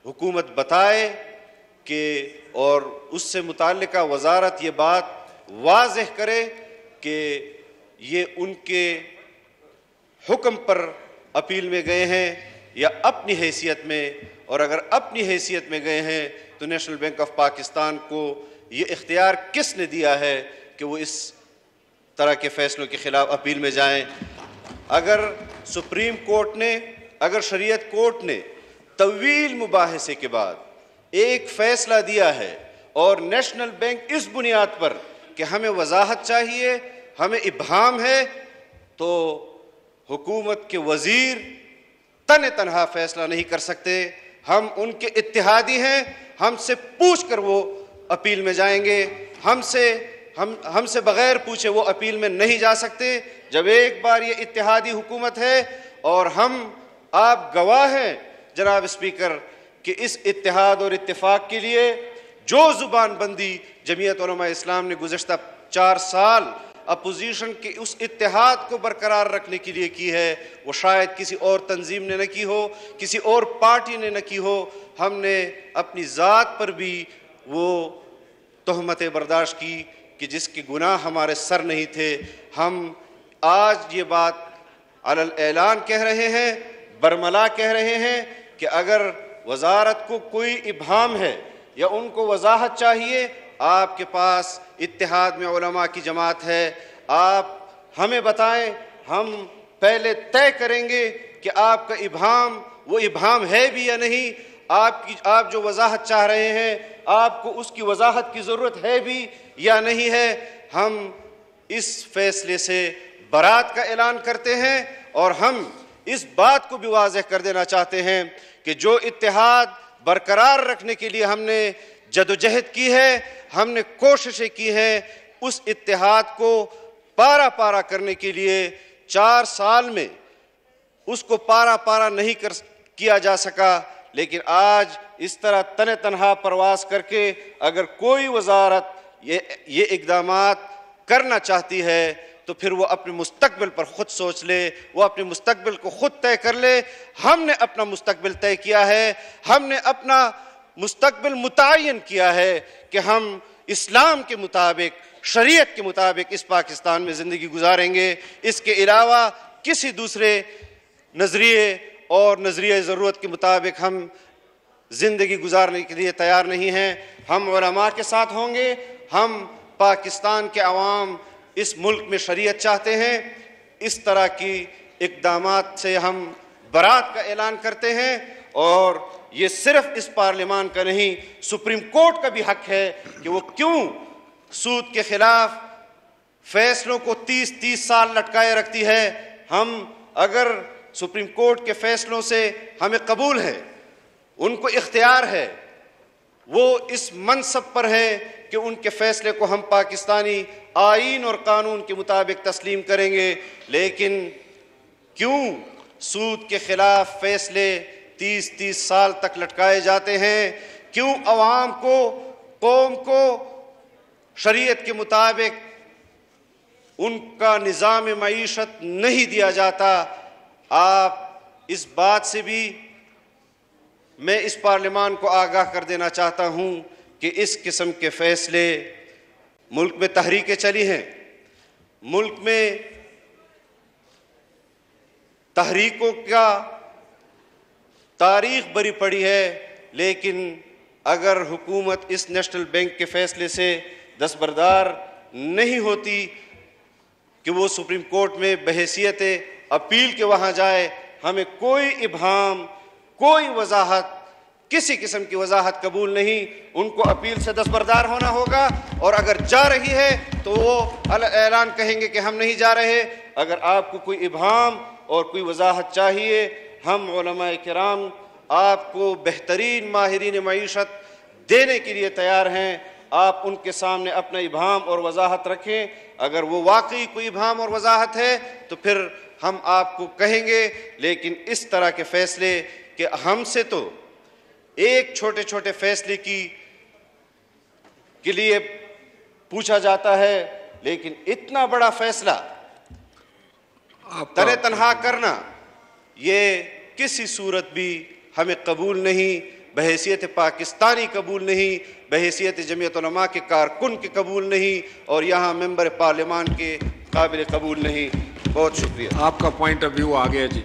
हुकूमत बताए कि और उससे मुताल्लिका वजारत ये बात वाज़ेह करे कि ये उनके हुक्म पर अपील में गए हैं या अपनी हैसियत में, और अगर अपनी हैसियत में गए हैं तो नेशनल बैंक ऑफ पाकिस्तान को ये इख्तियार किसने दिया है कि वो इस तरह के फ़ैसलों के ख़िलाफ़ अपील में जाएं। अगर सुप्रीम कोर्ट ने, अगर शरीयत कोर्ट ने तवील मुबाहिसे के बाद एक फ़ैसला दिया है और नेशनल बैंक इस बुनियाद पर कि हमें वजाहत चाहिए, हमें इब्हाम है, तो हुकूमत के वज़ीर तने तनहा फ़ैसला नहीं कर सकते। हम उनके इत्तेहादी हैं, हमसे पूछ कर वो अपील में जाएंगे, हमसे बग़ैर पूछे वो अपील में नहीं जा सकते। जब एक बार ये इत्तेहादी हुकूमत है, और आप गवाह हैं जनाब स्पीकर कि इस इत्तेहाद और इत्तेफाक के लिए जो ज़ुबान बंदी जमीयत उलमा इस्लाम ने गुज़श्ता 4 साल अपोजिशन के उस इत्तेहाद को बरकरार रखने के लिए की है, वो शायद किसी और तंजीम ने न की हो, किसी और पार्टी ने न की हो। हमने अपनी ज़ात पर भी वो तोहमतें बर्दाश्त की कि जिसके गुनाह हमारे सर नहीं थे। हम आज ये बात अलल ऐलान कह रहे हैं, बरमला कह रहे हैं कि अगर वजारत को कोई इब्हाम है या उनको वजाहत चाहिए, आपके पास इत्तेहाद में उलमा की जमात है, आप हमें बताएं, हम पहले तय करेंगे कि आपका इब्हाम वो इब्हाम है भी या नहीं। आप जो वजाहत चाह रहे हैं, आपको उसकी वजाहत की ज़रूरत है भी या नहीं है। हम इस फैसले से बरात का ऐलान करते हैं और हम इस बात को भी वाज़ेह कर देना चाहते हैं कि जो इत्तेहाद बरकरार रखने के लिए हमने जदोजहद की है, हमने कोशिशें की हैं, उस इत्तेहाद को पारा पारा करने के लिए 4 साल में उसको पारा पारा नहीं किया जा सका। लेकिन आज इस तरह तने तनहा परवास करके अगर कोई वजारत ये इक़दामात करना चाहती है तो फिर वो अपने मुस्तकबिल पर ख़ुद सोच ले, वो अपने मुस्तकबिल को ख़ुद तय कर ले। हमने अपना मुस्तकबिल तय किया है, हमने अपना मुस्तकबिल मुतय्यन किया है कि हम इस्लाम के मुताबिक, शरीयत के मुताबिक इस पाकिस्तान में ज़िंदगी गुजारेंगे। इसके अलावा किसी दूसरे नज़रिए और नज़रिए ज़रूरत के मुताबिक हम ज़िंदगी गुजारने के लिए तैयार नहीं हैं। हम उलमा के साथ होंगे, हम पाकिस्तान के अवाम इस मुल्क में शरीयत चाहते हैं। इस तरह की इक़दामात से हम बरात का ऐलान करते हैं, और ये सिर्फ इस पार्लियामान का नहीं, सुप्रीम कोर्ट का भी हक है कि वो क्यों सूद के खिलाफ फैसलों को 30-30 साल लटकाए रखती है। हम अगर सुप्रीम कोर्ट के फैसलों से हमें कबूल है, उनको इख्तियार है, वो इस मनसब पर है कि उनके फैसले को हम पाकिस्तानी आईन और कानून के मुताबिक तस्लीम करेंगे। लेकिन क्यों सूद के खिलाफ फैसले 30-30 साल तक लटकाए जाते हैं? क्यों अवाम को, कौम को शरीयत के मुताबिक उनका निज़ाम मईशत नहीं दिया जाता? आप इस बात से भी मैं इस पार्लियामान को आगाह कर देना चाहता हूँ कि इस किस्म के फैसले, मुल्क में तहरीकें चली हैं, मुल्क में तहरीकों का तारीख भरी पड़ी है, लेकिन अगर हुकूमत इस नेशनल बैंक के फैसले से दस्तबरदार नहीं होती कि वो सुप्रीम कोर्ट में बहैसियत अपील के वहाँ जाए, हमें कोई इब्हाम, कोई वजाहत, किसी किस्म की वजाहत कबूल नहीं। उनको अपील से दस्तबरदार होना होगा, और अगर जा रही है तो वो ऐलान कहेंगे कि हम नहीं जा रहे। अगर आपको कोई इब्हाम और कोई वजाहत चाहिए, हम उलमाए किराम आपको बेहतरीन माहिरीन मईशत देने के लिए तैयार हैं। आप उनके सामने अपना इब्हाम और वजाहत रखें। अगर वो वाकई कोई इब्हाम और वजाहत है तो फिर हम आपको कहेंगे। लेकिन इस तरह के फैसले कि हमसे तो एक छोटे छोटे फैसले के लिए पूछा जाता है, लेकिन इतना बड़ा फैसला तने तनहा करना, ये किसी सूरत भी हमें कबूल नहीं। बहैसियत पाकिस्तानी कबूल नहीं, बहैसियत जमीयत उलमा के कारकुन के कबूल नहीं, और यहाँ मेंबर पार्लियामान के काबिल कबूल नहीं। बहुत शुक्रिया। आपका पॉइंट ऑफ व्यू आ गया जी।